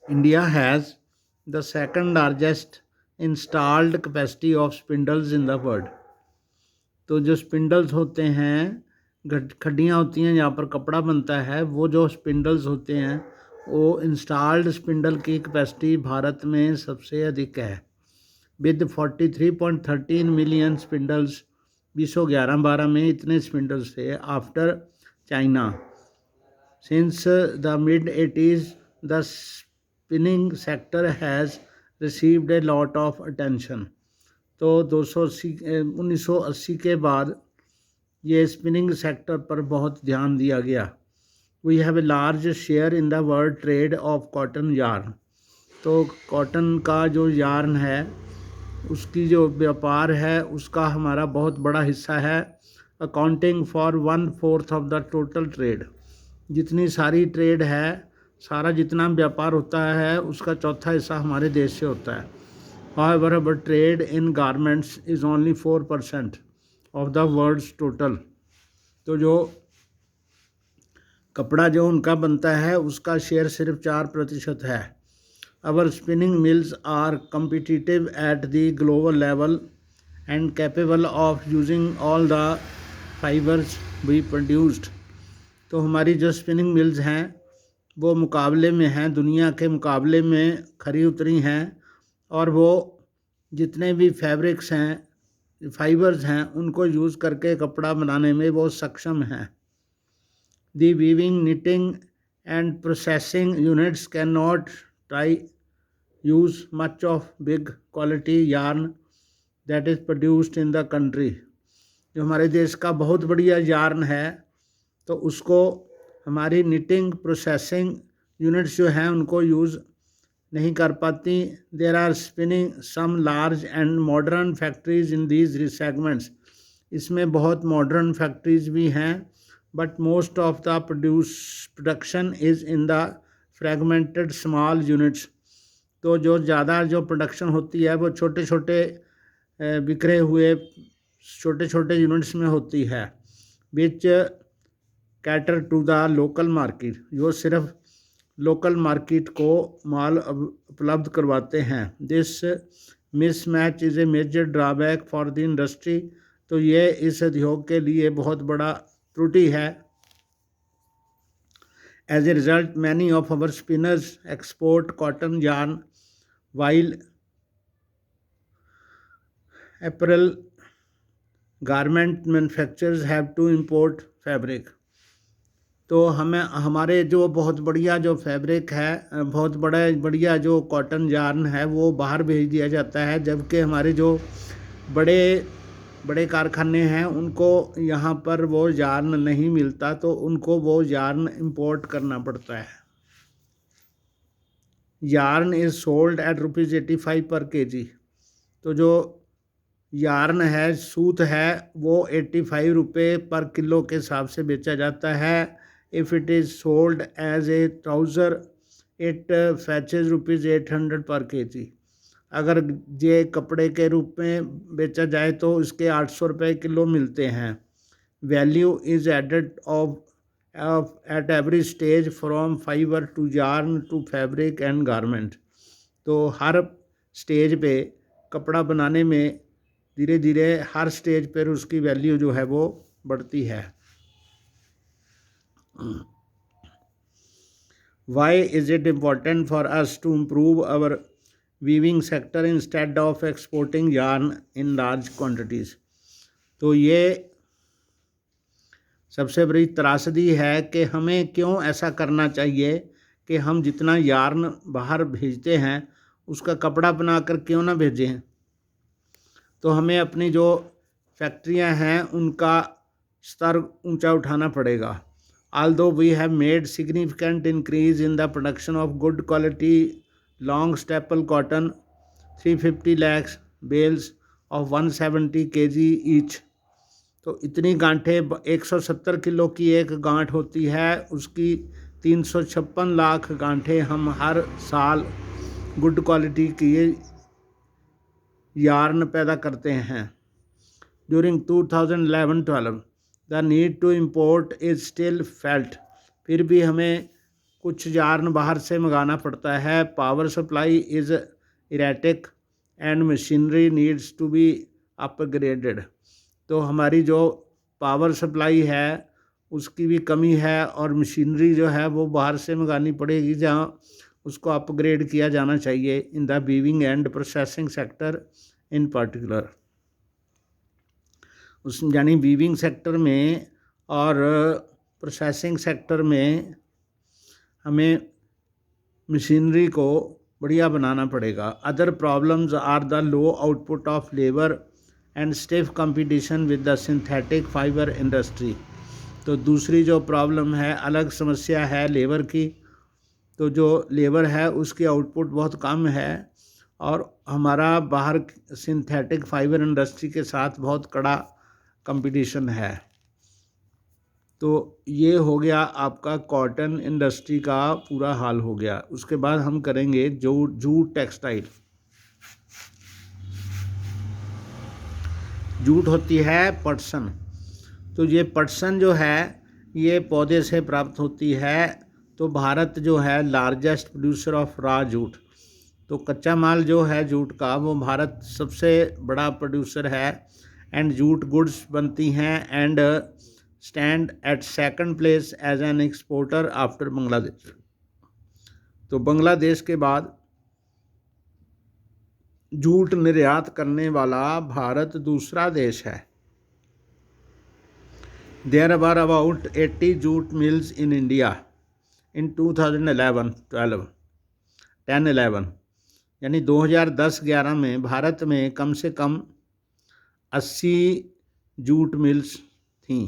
India has the second largest installed capacity of spindles in the world. तो जो spindles होते हैं, खड्डियाँ होती हैं जहाँ पर कपड़ा बनता है, वो जो स्पिंडल्स होते हैं वो इंस्टॉल्ड स्पिंडल की कैपेसिटी भारत में सबसे अधिक है विद 43.13 मिलियन स्पिंडल्स। 2011-12 में इतने स्पिंडल्स थे after China. Since the mid 80s the spinning sector has received a lot of attention. तो 1980 के बाद ये स्पिनिंग सेक्टर पर बहुत ध्यान दिया गया। We have a large share in the world trade of cotton yarn. तो कॉटन का जो यार्न है उसकी जो व्यापार है उसका हमारा बहुत बड़ा हिस्सा है, accounting for 1/4 of the total trade. जितनी सारी ट्रेड है, सारा जितना व्यापार होता है उसका चौथा हिस्सा हमारे देश से होता है। However, our trade in garments is only 4% of the world's total। तो जो कपड़ा जो उनका बनता है उसका शेयर सिर्फ 4% है। Our spinning mills are competitive at the global level and capable of using all the fibers we produced। तो हमारी जो स्पिनिंग मिल्स हैं वो मुकाबले में हैं, दुनिया के मुकाबले में खरी उतरी हैं और वो जितने भी फैब्रिक्स हैं, फाइबर्स हैं, उनको यूज़ करके कपड़ा बनाने में वो सक्षम हैं। The weaving, knitting and processing units can not try use much of big quality yarn that is produced in the country. जो हमारे देश का बहुत बढ़िया यार्न है तो उसको हमारी निटिंग प्रोसेसिंग यूनिट्स जो हैं उनको यूज़ नहीं कर पाती। There are spinning some large and modern factories in these segments. इसमें बहुत मॉडर्न फैक्ट्रीज भी हैं, but most of the production is in the fragmented small units. तो जो ज़्यादा जो प्रोडक्शन होती है वो छोटे छोटे बिखरे हुए छोटे छोटे यूनिट्स में होती है, which cater to the local market, जो सिर्फ लोकल मार्केट को माल उपलब्ध करवाते हैं। This mismatch is a major drawback for the industry. तो ये इस उद्योग के लिए बहुत बड़ा त्रुटि है। As a result many of our spinners export cotton yarn while apparel garment manufacturers have to import fabric. तो हमें हमारे जो बहुत बढ़िया जो फैब्रिक है, बहुत बढ़िया जो कॉटन यार्न है वो बाहर भेज दिया जाता है, जबकि हमारे जो बड़े बड़े कारखाने हैं उनको यहाँ पर वो यार्न नहीं मिलता, तो उनको वो यार्न इंपोर्ट करना पड़ता है। यार्न इज़ सोल्ड एट ₹85 पर kg। तो जो यार्न है, सूत है, वो 85 रुपये पर किलो के हिसाब से बेचा जाता है। If it is sold as a trouser it fetches ₹800 per kg। अगर ये कपड़े के रूप में बेचा जाए तो इसके 800 रुपये किलो मिलते हैं। Value is added of at every stage from fibre to yarn to fabric and garment. तो हर स्टेज पे कपड़ा बनाने में धीरे धीरे हर स्टेज पर उसकी वैल्यू जो है वो बढ़ती है। Why is it important for us to improve our weaving sector instead of exporting yarn in large quantities? तो ये सबसे बड़ी त्रासदी है कि हमें क्यों ऐसा करना चाहिए कि हम जितना यार्न बाहर भेजते हैं उसका कपड़ा बनाकर क्यों ना भेजें। तो हमें अपनी जो फैक्ट्रियां हैं उनका स्तर ऊंचा उठाना पड़ेगा। Although we have made significant increase in the production of good quality long staple cotton, 350 lakhs bales of 170 kg each। तो इतनी गांठें 170 किलो की एक गांठ होती है, उसकी 356 लाख गांठें हम हर साल गुड क्वालिटी की यार्न पैदा करते हैं। During 2011-12 the need to import is still felt. फिर भी हमें कुछ यार्न बाहर से मंगाना पड़ता है। Power supply is erratic and machinery needs to be upgraded. तो हमारी जो पावर सप्लाई है उसकी भी कमी है और मशीनरी जो है वो बाहर से मंगानी पड़ेगी, जहाँ उसको अपग्रेड किया जाना चाहिए in the weaving and processing sector in particular. उस यानी वीविंग सेक्टर में और प्रोसेसिंग सेक्टर में हमें मशीनरी को बढ़िया बनाना पड़ेगा। Other problems are the low output of labour and stiff competition with the synthetic fibre industry. तो दूसरी जो प्रॉब्लम है, अलग समस्या है लेबर की। तो जो लेबर है उसकी आउटपुट बहुत कम है और हमारा बाहर सिंथेटिक फाइबर इंडस्ट्री के साथ बहुत कड़ा कंपटीशन है। तो ये हो गया आपका कॉटन इंडस्ट्री का पूरा हाल हो गया। उसके बाद हम करेंगे जूट टेक्सटाइल। जूट होती है पटसन। तो ये पटसन जो है ये पौधे से प्राप्त होती है। तो भारत जो है लार्जेस्ट प्रोड्यूसर ऑफ रा जूट। तो कच्चा माल जो है जूट का वो भारत सबसे बड़ा प्रोड्यूसर है। एंड जूट गुड्स बनती हैं and stand at second place as an exporter after Bangladesh. तो बांग्लादेश के बाद जूट निर्यात करने वाला भारत दूसरा देश है। There are about 80 jute mills in India in 2011 यानी 2010-11 में भारत में कम से कम 80 जूट मिल्स थीं।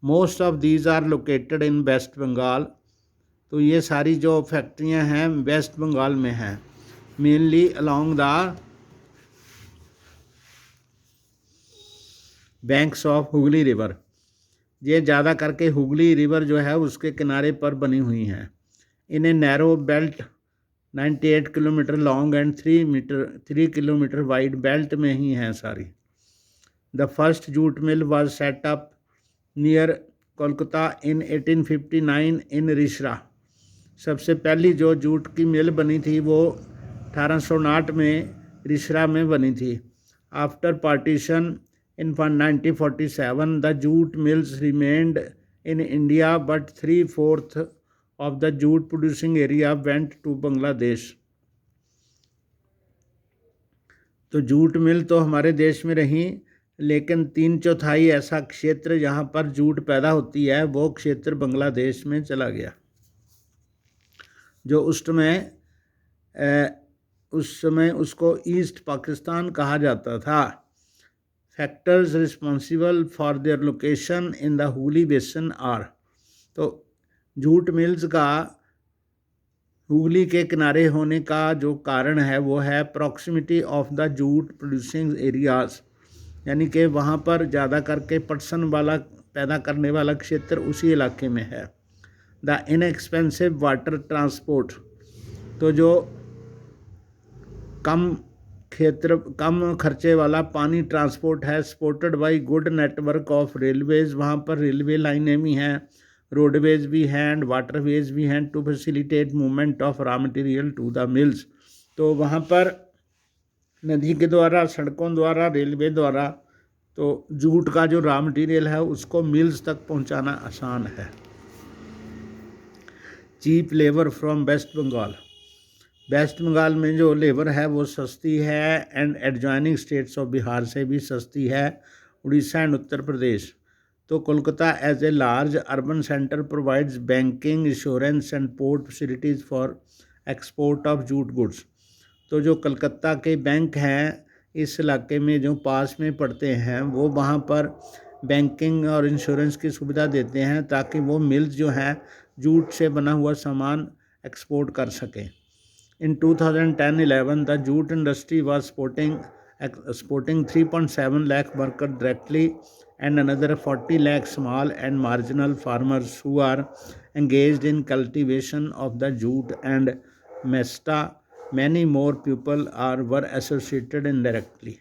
Most of these are located in West Bengal. तो ये सारी जो फैक्ट्रियां हैं वेस्ट बंगाल में हैं, mainly along the banks of Hooghly river. ये ज़्यादा करके हुगली रिवर जो है उसके किनारे पर बनी हुई हैं। In a narrow belt 98 kilometre long and 3 kilometre wide belt में ही हैं सारी। The first jute mill was set up near Kolkata in 1859 in Rishra. सबसे पहली जो जूट की मिल बनी थी वो 1859 में रिसरा में बनी थी। After partition in 1947 the jute mills remained in India but 3/4 of the jute producing area went to Bangladesh। तो जूट मिल तो हमारे देश में रही, लेकिन 3/4 ऐसा क्षेत्र जहाँ पर जूट पैदा होती है वो क्षेत्र बांग्लादेश में चला गया, जो उस समय उसको ईस्ट पाकिस्तान कहा जाता था। Factors responsible for their location in the Hooghly basin are. तो जूट मिल्स का हुगली के किनारे होने का जो कारण है वो है proximity of the jute producing areas, यानी कि वहाँ पर ज़्यादा करके पटसन वाला पैदा करने वाला क्षेत्र उसी इलाके में है। The inexpensive water transport. तो जो कम खर्चे वाला पानी ट्रांसपोर्ट है supported by good network of railways. वहाँ पर रेलवे लाइनें भी हैं, रोडवेज भी हैं एंड वाटरवेज भी हैं to facilitate movement of raw material to the mills. तो वहाँ पर नदी के द्वारा, सड़कों द्वारा, रेलवे द्वारा तो जूट का जो रॉ मटेरियल है उसको मिल्स तक पहुँचाना आसान है। Cheap labour from West Bengal. West Bengal में जो लेबर है वो सस्ती है and adjoining states of Bihar से भी सस्ती है, उड़ीसा एंड उत्तर प्रदेश। तो Kolkata as a large urban centre provides banking, insurance and port facilities for export of jute goods. तो जो कलकत्ता के बैंक हैं इस इलाके में जो पास में पड़ते हैं वो वहाँ पर बैंकिंग और इंश्योरेंस की सुविधा देते हैं ताकि वो मिल्स जो हैं जूट से बना हुआ सामान एक्सपोर्ट कर सकें। In 2010-11, the jute industry was exporting 3.7 lakh workers directly and another 40 lakh small and marginal farmers who are engaged in cultivation of the jute and mesta. Many more people were associated indirectly।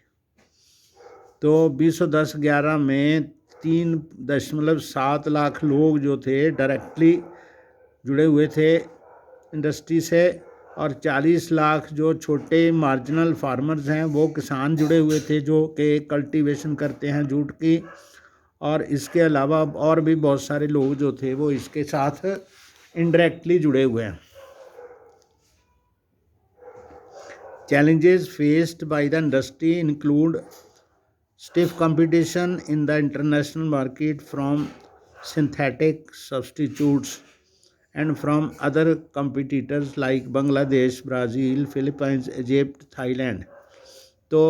तो 2010-11 में 3.7 लाख लोग जो थे directly जुड़े हुए थे industry से, और 40 लाख जो छोटे मार्जिनल फार्मर्स हैं वो किसान जुड़े हुए थे जो कि कल्टीवेशन करते हैं जूट की, और इसके अलावा और भी बहुत सारे लोग जो थे वो इसके साथ इनडायरेक्टली जुड़े हुए हैं। Challenges faced by the industry include stiff competition in the international market from synthetic substitutes and from other competitors like Bangladesh, Brazil, Philippines, Egypt, Thailand। तो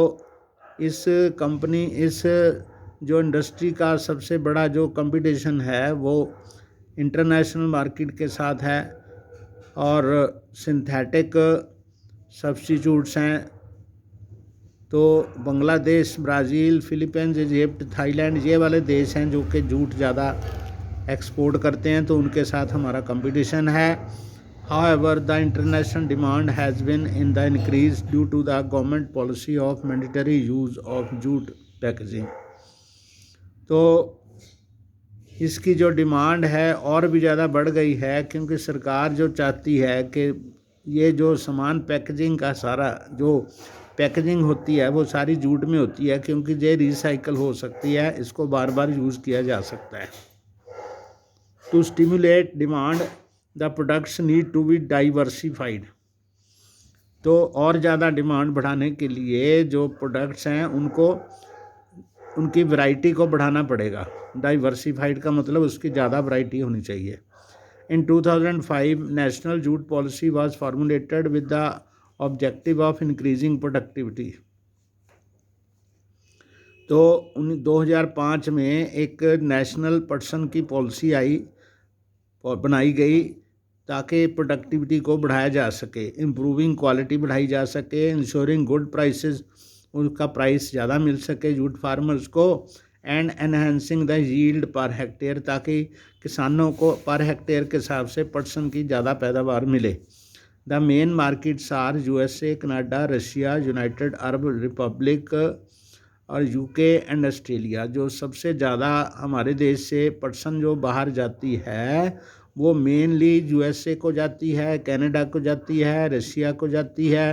इस जो इंडस्ट्री का सबसे बड़ा जो कंपटीशन है वो इंटरनेशनल मार्केट के साथ है, और सिंथेटिक सब्स्टिट्यूट्स हैं तो Bangladesh, Brazil, Philippines, Egypt, Thailand, ये वाले देश हैं जो कि जूट ज़्यादा एक्सपोर्ट करते हैं, तो उनके साथ हमारा कंपटीशन है। However the international demand has been in the increase due to the government policy of mandatory use of jute packaging. तो इसकी जो डिमांड है और भी ज़्यादा बढ़ गई है, क्योंकि सरकार जो चाहती है कि ये जो सामान पैकेजिंग का सारा जो पैकेजिंग होती है वो सारी जूट में होती है, क्योंकि ये रिसाइकल हो सकती है, इसको बार बार यूज़ किया जा सकता है। To stimulate demand the products need to be diversified. तो और ज़्यादा डिमांड बढ़ाने के लिए जो प्रोडक्ट्स हैं उनको उनकी वैरायटी को बढ़ाना पड़ेगा। डाइवर्सिफाइड का मतलब उसकी ज़्यादा वैरायटी होनी चाहिए। In 2005, National Jute Policy was formulated with the objective of increasing productivity। तो 2005 में एक नेशनल पर्सन की पॉलिसी आई और बनाई गई ताकि प्रोडक्टिविटी को बढ़ाया जा सके, इम्प्रूविंग क्वालिटी बढ़ाई जा सके, इंश्योरिंग गुड प्राइसेस, उनका प्राइस ज़्यादा मिल सके जूट फार्मर्स को, and enhancing the yield per hectare, ताकि किसानों को पर हेक्टेयर के हिसाब से पर्सन की ज़्यादा पैदावार मिले। The main markets are USA, Canada, Russia, United Arab Republic और UK एंड ऑस्ट्रेलिया। जो सबसे ज़्यादा हमारे देश से पर्सन जो बाहर जाती है वो मेनली USA को जाती है, कनाडा को जाती है, रशिया को जाती है,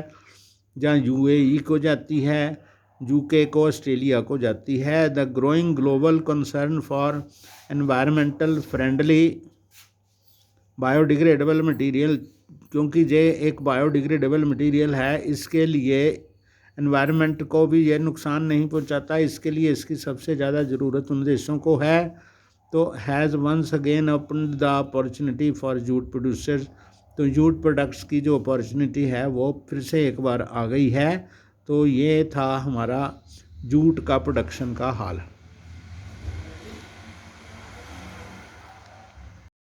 जहाँ UAE को जाती है, UK को, ऑस्ट्रेलिया को जाती है। The growing global concern for environmental friendly biodegradable material, क्योंकि ये एक बायोडिग्रेडेबल मटेरियल है, इसके लिए एनवायरनमेंट को भी ये नुकसान नहीं पहुंचाता, इसके लिए इसकी सबसे ज़्यादा ज़रूरत उन देशों को है। तो has once again open the opportunity for jute producers. तो जूट प्रोडक्ट्स की जो अपॉर्चुनिटी है वो फिर से एक बार आ गई है। तो ये था हमारा जूट का प्रोडक्शन का हाल।